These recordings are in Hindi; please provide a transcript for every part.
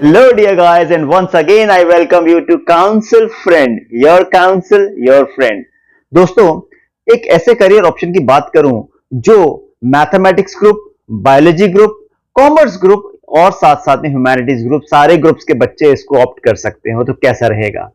Hello, dear guys, and once again I welcome you to Counsel Friend, your counsel, your friend. दोस्तों, एक ऐसे करियर ऑप्शन की बात करूं जो mathematics group, biology group, commerce group और साथ साथ में ह्यूमैनिटीज ग्रुप, सारे ग्रुप्स के बच्चे इसको ऑप्ट कर सकते हो, तो कैसा रहेगा?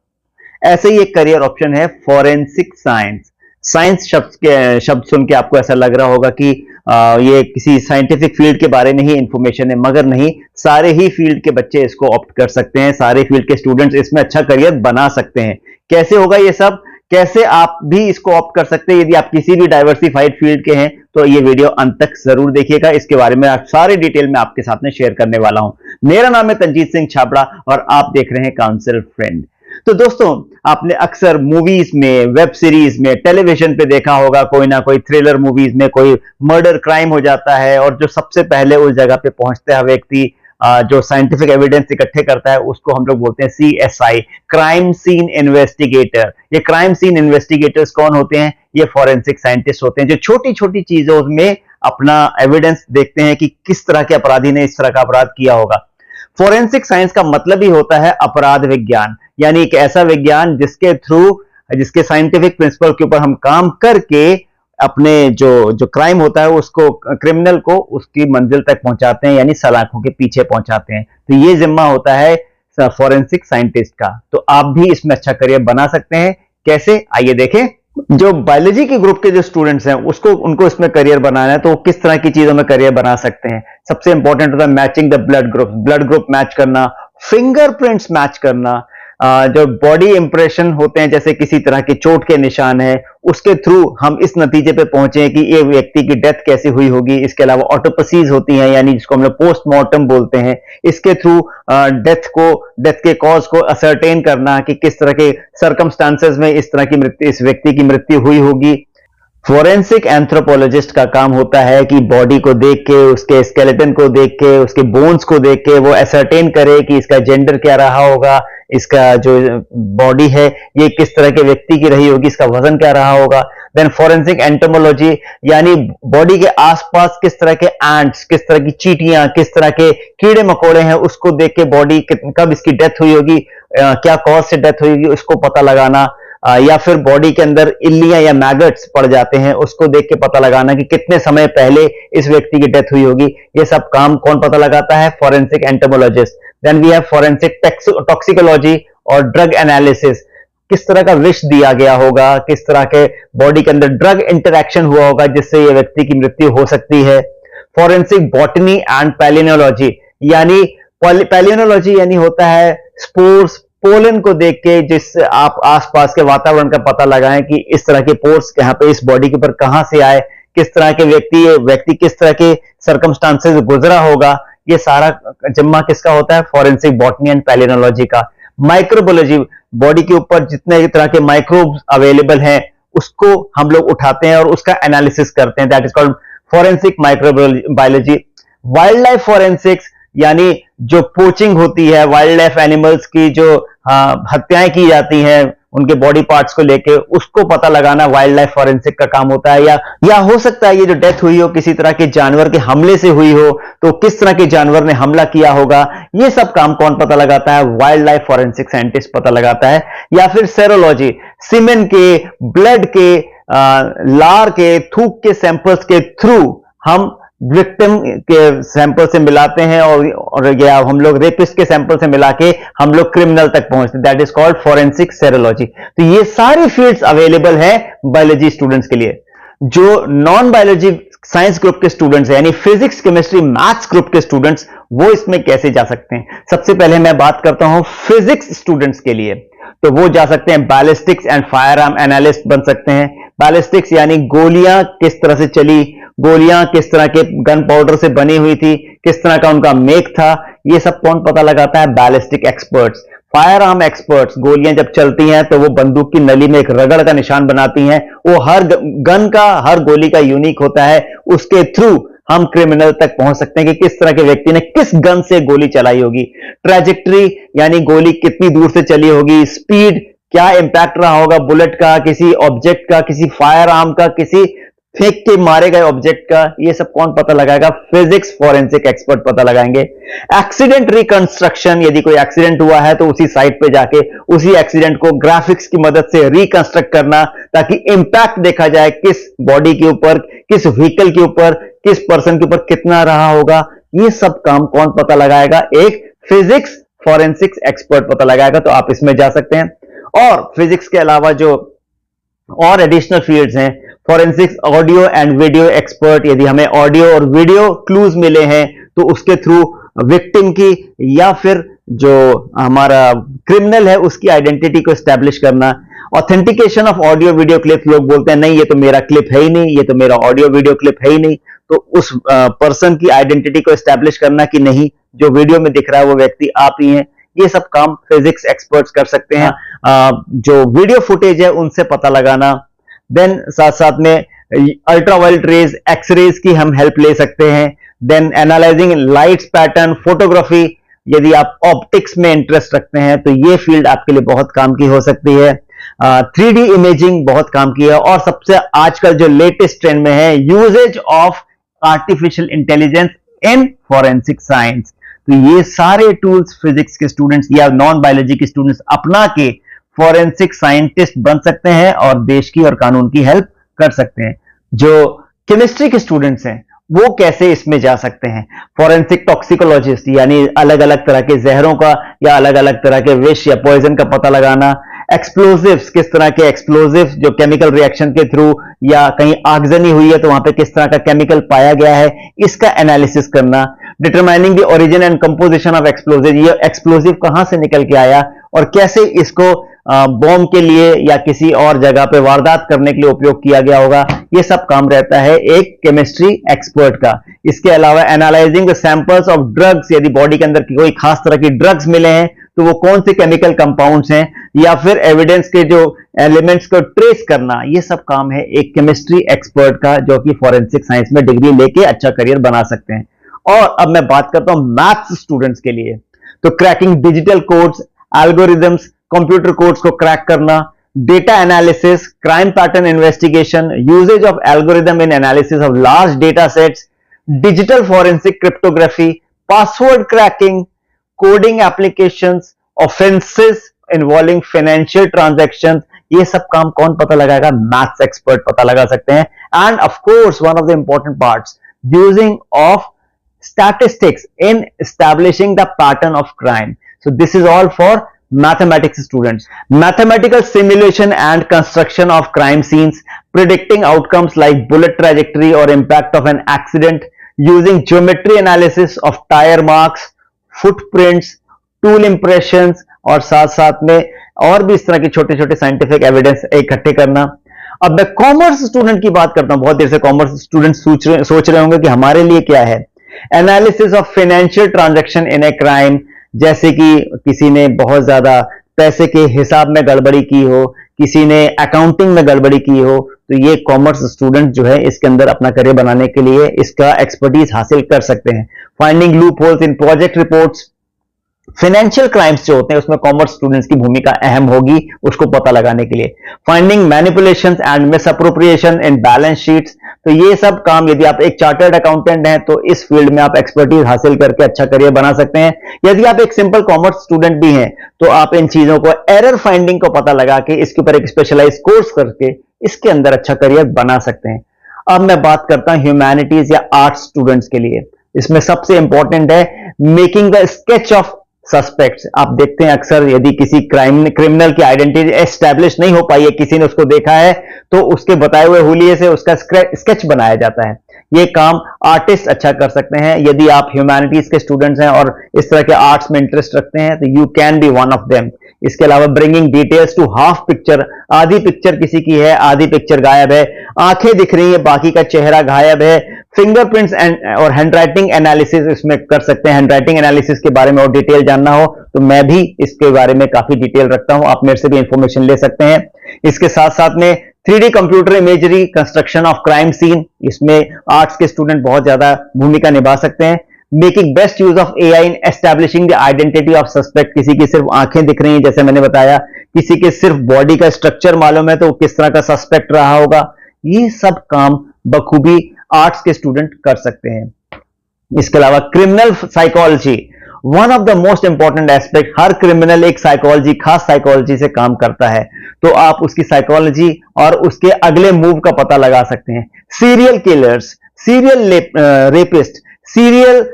ऐसे ही एक करियर ऑप्शन है फॉरेंसिक साइंस। साइंस शब्द सुन के आपको ऐसा लग रहा होगा कि ये किसी साइंटिफिक फील्ड के बारे में ही इंफॉर्मेशन है, मगर नहीं, सारे ही फील्ड के बच्चे इसको ऑप्ट कर सकते हैं, सारे फील्ड के स्टूडेंट्स इसमें अच्छा करियर बना सकते हैं। कैसे होगा ये सब? कैसे आप भी इसको ऑप्ट कर सकते हैं? यदि आप किसी भी डाइवर्सिफाइड फील्ड के हैं तो ये वीडियो अंत तक जरूर देखिएगा। इसके बारे में आप सारे डिटेल में आपके साथ में शेयर करने वाला हूं। मेरा नाम है तंजीत सिंह छाबड़ा और आप देख रहे हैं काउंसिल फ्रेंड। तो दोस्तों, आपने अक्सर मूवीज में, वेब सीरीज में, टेलीविजन पे देखा होगा, कोई ना कोई थ्रिलर मूवीज में कोई मर्डर क्राइम हो जाता है और जो सबसे पहले उस जगह पे पहुंचता है व्यक्ति, जो साइंटिफिक एविडेंस इकट्ठे करता है, उसको हम लोग बोलते हैं CSI, क्राइम सीन इन्वेस्टिगेटर। ये क्राइम सीन इन्वेस्टिगेटर्स कौन होते हैं? ये फॉरेंसिक साइंटिस्ट होते हैं जो छोटी छोटी चीजों में अपना एविडेंस देखते हैं कि किस तरह के अपराधी ने इस तरह का अपराध किया होगा। फोरेंसिक साइंस का मतलब ही होता है अपराध विज्ञान, यानी एक ऐसा विज्ञान जिसके साइंटिफिक प्रिंसिपल के ऊपर हम काम करके अपने जो जो क्राइम होता है उसको, क्रिमिनल को उसकी मंजिल तक पहुंचाते हैं, यानी सलाखों के पीछे पहुंचाते हैं। तो ये जिम्मा होता है फॉरेंसिक साइंटिस्ट का। तो आप भी इसमें अच्छा करियर बना सकते हैं। कैसे? आइए देखें। जो बायोलॉजी के ग्रुप के जो स्टूडेंट्स हैं उनको इसमें करियर बनाना है, तो वो किस तरह की चीजों में करियर बना सकते हैं? सबसे इंपॉर्टेंट होता है matching the blood group match करना, फिंगरप्रिंट्स मैच करना, जो बॉडी इंप्रेशन होते हैं, जैसे किसी तरह की चोट के निशान है, उसके थ्रू हम इस नतीजे पे पहुंचे कि ये व्यक्ति की डेथ कैसे हुई होगी। इसके अलावा ऑटोप्सीज होती हैं, यानी जिसको हम लोग पोस्टमार्टम बोलते हैं। इसके थ्रू डेथ के कॉज को असरटेन करना कि किस तरह के सर्कमस्टांसेस में इस व्यक्ति की मृत्यु हुई होगी। फोरेंसिक एंथ्रोपोलॉजिस्ट का काम होता है कि बॉडी को देख के, उसके स्केलेटन को देख के, उसके बोन्स को देख के वो एसरटेन करे कि इसका जेंडर क्या रहा होगा, इसका जो बॉडी है ये किस तरह के व्यक्ति की रही होगी, इसका वजन क्या रहा होगा। देन फोरेंसिक एंटोमोलॉजी, यानी बॉडी के आसपास किस तरह के एंट्स, किस तरह की चींटियां, किस तरह के कीड़े मकोड़े हैं, उसको देख के बॉडी कब इसकी डेथ हुई होगी, क्या कॉज से डेथ हुई होगी, उसको पता लगाना। या फिर बॉडी के अंदर इल्लियां या मैगट्स पड़ जाते हैं, उसको देख के पता लगाना कि कितने समय पहले इस व्यक्ति की डेथ हुई होगी। ये सब काम कौन पता लगाता है? Forensic entomologist. Then we have forensic toxicology और ड्रग एनालिसिस। किस तरह का विष दिया गया होगा, किस तरह के बॉडी के अंदर ड्रग इंटरैक्शन हुआ होगा जिससे ये व्यक्ति की मृत्यु हो सकती है। फॉरेंसिक बॉटनी एंड पैलिनोलॉजी, यानी पैलिनोलॉजी यानी होता है स्पोर्स, पोलन को देख के जिस आप आसपास के वातावरण का पता लगाएं कि इस तरह के पोर्स यहाँ पे इस बॉडी के ऊपर कहां से आए, किस तरह के व्यक्ति किस तरह के सर्कमस्टांसेस गुजरा होगा। ये सारा जिम्मा किसका होता है? फॉरेंसिक बॉटनी एंड पैलिनोलॉजी का। माइक्रोबायोलॉजी, बॉडी के ऊपर जितने तरह के माइक्रोब्स अवेलेबल हैं उसको हम लोग उठाते हैं और उसका एनालिसिस करते हैं, that is called forensic microbiology. Wild life forensics, यानी जो पोचिंग होती है, वाइल्ड लाइफ एनिमल्स की जो हत्याएं की जाती हैं उनके बॉडी पार्ट्स को लेके, उसको पता लगाना वाइल्ड लाइफ फॉरेंसिक का काम होता है। या हो सकता है ये जो डेथ हुई हो किसी तरह के जानवर के हमले से हुई हो, तो किस तरह के जानवर ने हमला किया होगा, ये सब काम कौन पता लगाता है? वाइल्ड लाइफ फॉरेंसिक साइंटिस्ट पता लगाता है। या फिर सेरोलॉजी, सीमेन के, ब्लड के, लार के, थूक के सैंपल्स के थ्रू हम विक्टिम के सैंपल से मिलाते हैं और या हम लोग रेपिस्ट के सैंपल से मिला के हम लोग क्रिमिनल तक पहुंचते हैं, that is called forensic serology. तो ये सारी फील्ड्स अवेलेबल है बायोलॉजी स्टूडेंट्स के लिए। जो नॉन बायोलॉजी साइंस ग्रुप के स्टूडेंट्स हैं, यानी फिजिक्स, केमिस्ट्री, मैथ्स ग्रुप के स्टूडेंट्स, वो इसमें कैसे जा सकते हैं? सबसे पहले मैं बात करता हूं फिजिक्स स्टूडेंट्स के लिए। तो वो जा सकते हैं ballistics and fire arm analyst बन सकते हैं। बैलिस्टिक्स यानी गोलियां किस तरह से चली, गोलियां किस तरह के गन पाउडर से बनी हुई थी, किस तरह का उनका मेक था, ये सब कौन पता लगाता है? Ballistic experts. Fire arm experts, गोलियां जब चलती हैं तो वो बंदूक की नली में एक रगड़ का निशान बनाती हैं, वो हर गन का, हर गोली का यूनिक होता है। उसके थ्रू हम क्रिमिनल तक पहुंच सकते हैं कि किस तरह के व्यक्ति ने किस गन से गोली चलाई होगी। ट्रेजेक्टरी, यानी गोली कितनी दूर से चली होगी, स्पीड, क्या इंपैक्ट रहा होगा बुलेट का, किसी ऑब्जेक्ट का, किसी फायर आर्म का, किसी फेंक के मारे गए ऑब्जेक्ट का, ये सब कौन पता लगाएगा? फिजिक्स फॉरेंसिक एक्सपर्ट पता लगाएंगे। एक्सीडेंट रिकंस्ट्रक्शन, यदि कोई एक्सीडेंट हुआ है तो उसी साइट पे जाके उसी एक्सीडेंट को ग्राफिक्स की मदद से रिकंस्ट्रक्ट करना, ताकि इंपैक्ट देखा जाए किस बॉडी के ऊपर, किस व्हीकल के ऊपर, किस पर्सन के ऊपर कितना रहा होगा। ये सब काम कौन पता लगाएगा? एक फिजिक्स फॉरेंसिक्स एक्सपर्ट पता लगाएगा। तो आप इसमें जा सकते हैं। और फिजिक्स के अलावा जो और एडिशनल फील्ड्स हैं, forensics audio and video expert, यदि हमें ऑडियो और वीडियो क्लूज मिले हैं तो उसके थ्रू विक्टिम की या फिर जो हमारा क्रिमिनल है उसकी आइडेंटिटी को एस्टैब्लिश करना। Authentication of audio video clip, लोग बोलते हैं नहीं ये तो मेरा क्लिप है ही नहीं, ये तो मेरा ऑडियो वीडियो क्लिप है ही नहीं, तो उस पर्सन की आइडेंटिटी को एस्टैब्लिश करना कि नहीं जो वीडियो में दिख रहा है वो व्यक्ति आप ही हैं। ये सब काम फिजिक्स एक्सपर्ट्स कर सकते हैं। जो वीडियो फुटेज है उनसे पता लगाना। देन साथ साथ में अल्ट्रावायलेट रेज, एक्सरेज की हम हेल्प ले सकते हैं। Then analysing lights pattern, photography, यदि आप ऑप्टिक्स में इंटरेस्ट रखते हैं तो ये फील्ड आपके लिए बहुत काम की हो सकती है। 3D इमेजिंग बहुत काम की है। और सबसे आजकल जो लेटेस्ट ट्रेंड में है, uses of artificial intelligence in forensic science. तो ये सारे टूल्स फिजिक्स के स्टूडेंट्स या नॉन बायोलॉजी के स्टूडेंट्स अपना के फॉरेंसिक साइंटिस्ट बन सकते हैं और देश की और कानून की हेल्प कर सकते हैं। जो केमिस्ट्री के स्टूडेंट्स हैं वो कैसे इसमें जा सकते हैं? फॉरेंसिक टॉक्सिकोलॉजिस्ट, यानी अलग अलग तरह के जहरों का या अलग अलग तरह के विष या पॉइजन का पता लगाना। एक्सप्लोजिव्स, किस तरह के एक्सप्लोजिव जो केमिकल रिएक्शन के थ्रू या कहीं आगजनी हुई है तो वहां पे किस तरह का केमिकल पाया गया है, इसका एनालिसिस करना। Determining the origin and composition of explosive, ये एक्सप्लोजिव कहां से निकल के आया और कैसे इसको बॉम्ब के लिए या किसी और जगह पे वारदात करने के लिए उपयोग किया गया होगा। ये सब काम रहता है एक केमिस्ट्री एक्सपर्ट का। इसके अलावा analysing the samples of drugs, यदि बॉडी के अंदर कोई खास तरह की ड्रग्स मिले हैं तो वो कौन से केमिकल कंपाउंड्स हैं, या फिर एविडेंस के जो एलिमेंट्स को ट्रेस करना, ये सब काम है एक केमिस्ट्री एक्सपर्ट का, जो कि फॉरेंसिक साइंस में डिग्री लेके अच्छा करियर बना सकते हैं। और अब मैं बात करता हूं मैथ्स स्टूडेंट्स के लिए, तो cracking digital codes, algorithms, computer codes को क्रैक करना, data analysis, crime pattern investigation, usage of algorithm in analysis of large data sets, digital forensic cryptography, password cracking, coding applications, offences involving financial transactions, ये सब काम कौन पता लगाएगा? मैथ्स एक्सपर्ट पता लगा सकते हैं। End of course one of the important parts, using of statistics in establishing the pattern of crime. So this is all for mathematics students. Mathematical simulation and construction of crime scenes, predicting outcomes like bullet trajectory or impact of an accident, using geometry analysis of tire marks, footprints, tool impressions, और साथ साथ में और भी इस तरह के छोटे छोटे साइंटिफिक एविडेंस इकट्ठे करना। अब मैं कॉमर्स स्टूडेंट की बात करता हूं। बहुत देर से कॉमर्स स्टूडेंट सोच रहे होंगे कि हमारे लिए क्या है। Analysis of financial transaction in a crime, जैसे कि किसी ने बहुत ज्यादा पैसे के हिसाब में गड़बड़ी की हो, किसी ने अकाउंटिंग में गड़बड़ी की हो, तो ये कॉमर्स स्टूडेंट जो है इसके अंदर अपना करियर बनाने के लिए इसका एक्सपर्टीज हासिल कर सकते हैं। Finding loop holes in project reports, financial crimes जो होते हैं उसमें कॉमर्स स्टूडेंट्स की भूमिका अहम होगी उसको पता लगाने के लिए। Finding manipulations and misappropriation in balance sheets, तो ये सब काम यदि आप एक चार्टर्ड अकाउंटेंट हैं तो इस फील्ड में आप एक्सपर्टीज हासिल करके अच्छा करियर बना सकते हैं। यदि आप एक सिंपल कॉमर्स स्टूडेंट भी हैं तो आप इन चीजों को, एरर फाइंडिंग को पता लगा के इसके ऊपर एक स्पेशलाइज कोर्स करके इसके अंदर अच्छा करियर बना सकते हैं। अब मैं बात करता हूं ह्यूमैनिटीज या आर्ट्स स्टूडेंट्स के लिए। इसमें सबसे इंपॉर्टेंट है making the sketch of suspects. आप देखते हैं अक्सर यदि किसी क्रिमिनल की आइडेंटिटी एस्टैब्लिश नहीं हो पाई है, किसी ने उसको देखा है तो उसके बताए हुए हुलिये से उसका स्केच बनाया जाता है। ये काम आर्टिस्ट अच्छा कर सकते हैं। यदि आप ह्यूमैनिटीज के स्टूडेंट्स हैं और इस तरह के आर्ट्स में इंटरेस्ट रखते हैं तो you can be one of them. इसके अलावा bringing details to half picture, आधी पिक्चर किसी की है, आधी पिक्चर गायब है, आंखें दिख रही है, बाकी का चेहरा गायब है। फिंगरप्रिंट्स और हैंडराइटिंग एनालिसिस इसमें कर सकते हैं। हैंडराइटिंग एनालिसिस के बारे में और डिटेल जानना हो तो मैं भी इसके बारे में काफी डिटेल रखता हूं, आप मेरे से भी इंफॉर्मेशन ले सकते हैं। इसके साथ साथ में 3D computer imagery, construction of crime scene, इसमें आर्ट्स के स्टूडेंट बहुत ज्यादा भूमिका निभा सकते हैं। Making best use of AI in establishing the identity of suspect, किसी की सिर्फ आंखें दिख रही हैं जैसे मैंने बताया, किसी के सिर्फ बॉडी का स्ट्रक्चर मालूम है तो किस तरह का सस्पेक्ट रहा होगा। ये सब काम बखूबी आर्ट्स के स्टूडेंट कर सकते हैं। इसके अलावा criminal psychology, one of the most important aspect, her criminal एक साइकोलॉजी, खास साइकोलॉजी से काम करता है, तो आप उसकी साइकोलॉजी और उसके अगले मूव का पता लगा सकते हैं। Serial killers, serial rapist, serial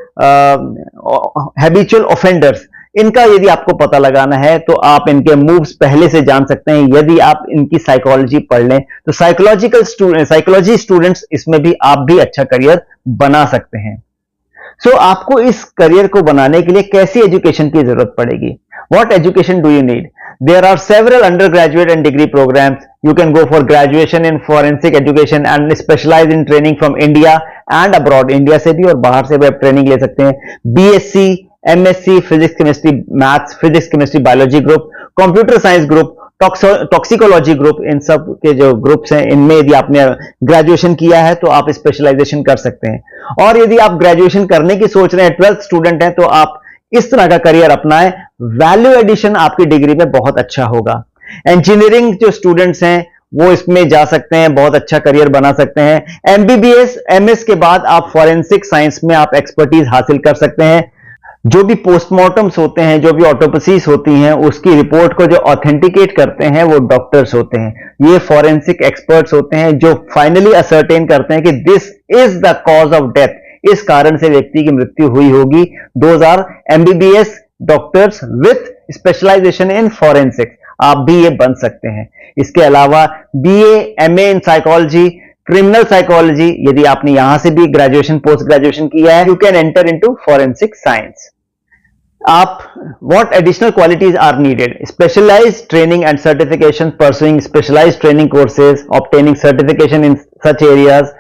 habitual offenders, इनका यदि आपको पता लगाना है तो आप इनके मूव्स पहले से जान सकते हैं यदि आप इनकी साइकोलॉजी पढ़ लें। तो साइकोलॉजी स्टूडेंट्स इसमें भी आप भी अच्छा करियर बना सकते हैं। सो आपको इस करियर को बनाने के लिए कैसी एजुकेशन की जरूरत पड़ेगी? What education do you need? There are several undergraduate and degree programs. You can go for graduation in forensic education and specialize in training from India and abroad. India से भी और बाहर से भी आप ट्रेनिंग ले सकते हैं। BSc, MSc, physics chemistry maths, physics chemistry biology group, computer science group, toxicology group, इन सब के जो ग्रुप्स हैं इनमें यदि आपने ग्रेजुएशन किया है तो आप स्पेशलाइजेशन कर सकते हैं। और यदि आप ग्रेजुएशन करने की सोच रहे हैं, 12th स्टूडेंट हैं, तो आप इस तरह का करियर अपनाएं। वैल्यू एडिशन आपकी डिग्री में बहुत अच्छा होगा। इंजीनियरिंग जो स्टूडेंट्स हैं वो इसमें जा सकते हैं, बहुत अच्छा करियर बना सकते हैं। MBBS, MS के बाद आप फॉरेंसिक साइंस में आप एक्सपर्टीज हासिल कर सकते हैं। जो भी पोस्टमार्टम्स होते हैं, जो भी ऑटोप्सीज होती हैं, उसकी रिपोर्ट को जो ऑथेंटिकेट करते हैं वो डॉक्टर्स होते हैं। ये फॉरेंसिक एक्सपर्ट्स होते हैं जो फाइनली असर्टेन करते हैं कि this is the cause of death, इस कारण से व्यक्ति की मृत्यु हुई होगी। 2000 MBBS doctors with specialization in forensics, आप भी ये बन सकते हैं। इसके अलावा BA, MA in psychology, criminal psychology, यदि आपने यहां से भी ग्रेजुएशन पोस्ट ग्रेजुएशन किया है, you can enter into forensic science. आप what additional qualities are needed? Specialised training and certification, pursuing specialised training courses, obtaining certification in such areas.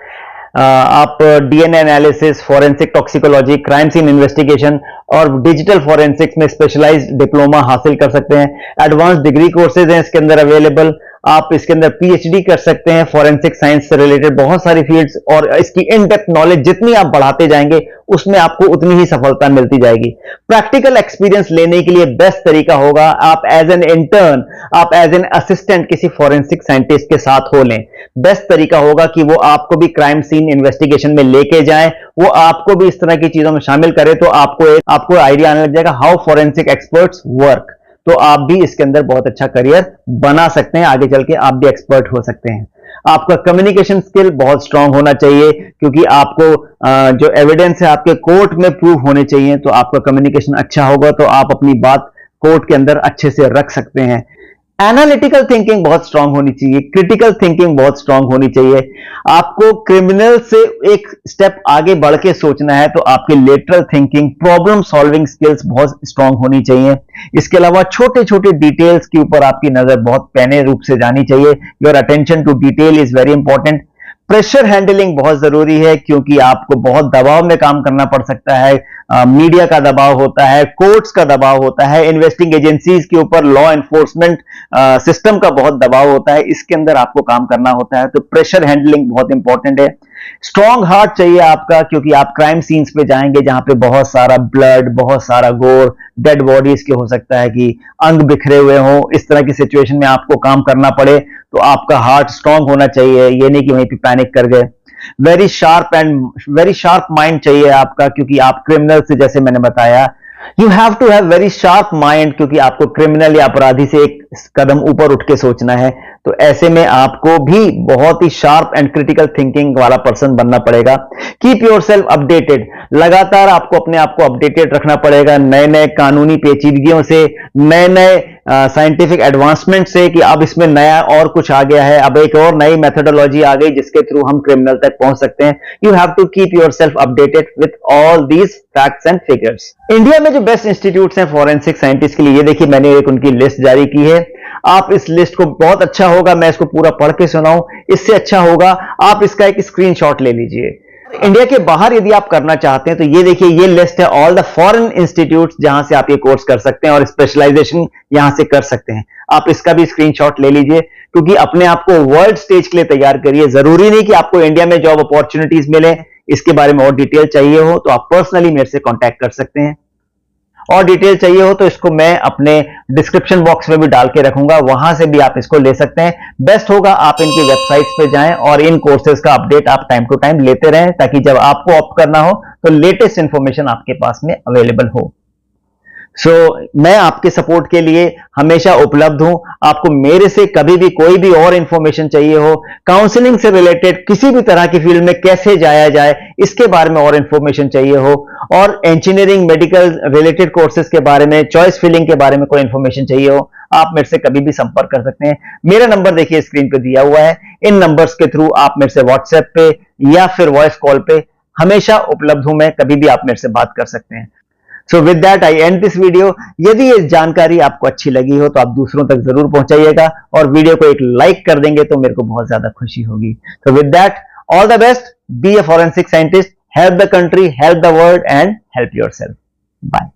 आप DNA analysis, forensic toxicology, crime scene investigation और डिजिटल फॉरेंसिक्स में स्पेशलाइज्ड डिप्लोमा हासिल कर सकते हैं। एडवांस डिग्री कोर्सेज हैं इसके अंदर अवेलेबल। आप इसके अंदर PhD कर सकते हैं फॉरेंसिक साइंस से रिलेटेड बहुत सारी फील्ड्स, और इसकी इन डेप्थ नॉलेज जितनी आप बढ़ाते जाएंगे उसमें आपको उतनी ही सफलता मिलती जाएगी। प्रैक्टिकल एक्सपीरियंस लेने के लिए बेस्ट तरीका होगा आप एज एन इंटर्न, आप एज एन असिस्टेंट किसी फॉरेंसिक साइंटिस्ट के साथ हो लें। बेस्ट तरीका होगा कि वो आपको भी क्राइम सीन इन्वेस्टिगेशन में लेके जाएं, वो आपको भी इस तरह की चीजों में शामिल करे, तो आपको आइडिया आने लग जाएगा हाउ फॉरेंसिक एक्सपर्ट्स वर्क। तो आप भी इसके अंदर बहुत अच्छा करियर बना सकते हैं, आगे चल के आप भी एक्सपर्ट हो सकते हैं। आपका कम्युनिकेशन स्किल बहुत स्ट्रांग होना चाहिए, क्योंकि आपको जो एविडेंस है आपके कोर्ट में प्रूव होने चाहिए। तो आपका कम्युनिकेशन अच्छा होगा तो आप अपनी बात कोर्ट के अंदर अच्छे से रख सकते हैं। एनालिटिकल थिंकिंग बहुत स्ट्रांग होनी चाहिए, क्रिटिकल थिंकिंग बहुत स्ट्रांग होनी चाहिए। आपको क्रिमिनल से एक स्टेप आगे बढ़ के सोचना है तो आपकी lateral thinking, problem solving skills बहुत स्ट्रांग होनी चाहिए। इसके अलावा छोटे छोटे डिटेल्स के ऊपर आपकी नजर बहुत पैने रूप से जानी चाहिए। Your attention to detail is very important. Pressure handling बहुत जरूरी है, क्योंकि आपको बहुत दबाव में काम करना पड़ सकता है। मीडिया का दबाव होता है, कोर्ट्स का दबाव होता है, इन्वेस्टिंग एजेंसीज के ऊपर लॉ एनफोर्समेंट सिस्टम का बहुत दबाव होता है, इसके अंदर आपको काम करना होता है। तो प्रेशर हैंडलिंग बहुत इंपॉर्टेंट है। स्ट्रॉन्ग हार्ट चाहिए आपका, क्योंकि आप क्राइम सीन्स पे जाएंगे जहां पे बहुत सारा ब्लड, बहुत सारा गोर, डेड बॉडीज के हो सकता है कि अंग बिखरे हुए हो, इस तरह की सिचुएशन में आपको काम करना पड़े, तो आपका हार्ट स्ट्रांग होना चाहिए। ये नहीं कि वहीं पे पैनिक कर गए। वेरी शार्प माइंड चाहिए आपका, क्योंकि आप क्रिमिनल से, जैसे मैंने बताया, you have to have very sharp mind, क्योंकि आपको क्रिमिनल या अपराधी से एक कदम ऊपर उठ के सोचना है। तो ऐसे में आपको भी बहुत ही शार्प एंड क्रिटिकल थिंकिंग वाला पर्सन बनना पड़ेगा। कीप योर सेल्फ अपडेटेड, लगातार आपको अपने आप को अपडेटेड रखना पड़ेगा नए नए कानूनी पेचीदगियों से, नए नए साइंटिफिक एडवांसमेंट से, कि अब इसमें नया और कुछ आ गया है, अब एक और नई मेथोडोलॉजी आ गई जिसके थ्रू हम क्रिमिनल तक पहुंच सकते हैं। You have to keep yourself updated with all these facts and figures. India में जो बेस्ट इंस्टीट्यूट्स हैं फॉरेंसिक साइंटिस्ट के लिए, ये देखिए मैंने एक उनकी लिस्ट जारी की है। आप इस लिस्ट को, बहुत अच्छा होगा मैं इसको पूरा पढ़ के सुनाऊं, इससे अच्छा होगा आप इसका एक स्क्रीनशॉट ले लीजिए। इंडिया के बाहर यदि आप करना चाहते हैं तो ये देखिए, ये लिस्ट है ऑल द फॉरेन इंस्टीट्यूट्स जहां से आप ये कोर्स कर सकते हैं और स्पेशलाइजेशन यहां से कर सकते हैं। आप इसका भी स्क्रीनशॉट ले लीजिए, क्योंकि अपने आप को वर्ल्ड स्टेज के लिए तैयार करिए। जरूरी नहीं कि आपको इंडिया में जॉब अपॉर्चुनिटीज मिले, इसके बारे में और डिटेल चाहिए हो तो आप पर्सनली मेरे से कांटेक्ट कर सकते हैं। और डिटेल चाहिए हो तो इसको मैं अपने डिस्क्रिप्शन बॉक्स में भी डाल के रखूंगा, वहां से भी आप इसको ले सकते हैं। बेस्ट होगा आप इनकी वेबसाइट्स पे जाएं और इन कोर्सेज का अपडेट आप टाइम टू टाइम लेते रहें, ताकि जब आपको ऑप्ट करना हो तो लेटेस्ट इंफॉर्मेशन आपके पास में अवेलेबल हो। मैं आपके सपोर्ट के लिए हमेशा उपलब्ध हूं। आपको मेरे से कभी भी कोई भी और इंफॉर्मेशन चाहिए हो, काउंसलिंग से रिलेटेड किसी भी तरह की फील्ड में कैसे जाया जाए इसके बारे में और इंफॉर्मेशन चाहिए हो, और इंजीनियरिंग मेडिकल रिलेटेड कोर्सेज के बारे में, चॉइस फिलिंग के बारे में कोई इंफॉर्मेशन चाहिए हो, आप मेरे से कभी भी संपर्क कर सकते हैं। मेरा नंबर देखिए स्क्रीन पे दिया हुआ है। इन नंबर्स के थ्रू आप मेरे से व्हाट्सएप पे या फिर वॉइस कॉल पे हमेशा उपलब्ध हूं मैं, कभी भी आप मेरे से बात कर सकते हैं। सो with that I and this video. यदि ये जानकारी आपको अच्छी लगी हो तो आप दूसरों तक जरूर पहुंचाइएगा, और वीडियो को एक लाइक कर देंगे तो मेरे को बहुत ज्यादा खुशी होगी। So with that, all the best, be a forensic scientist, help the country, help the world and help yourself. Bye.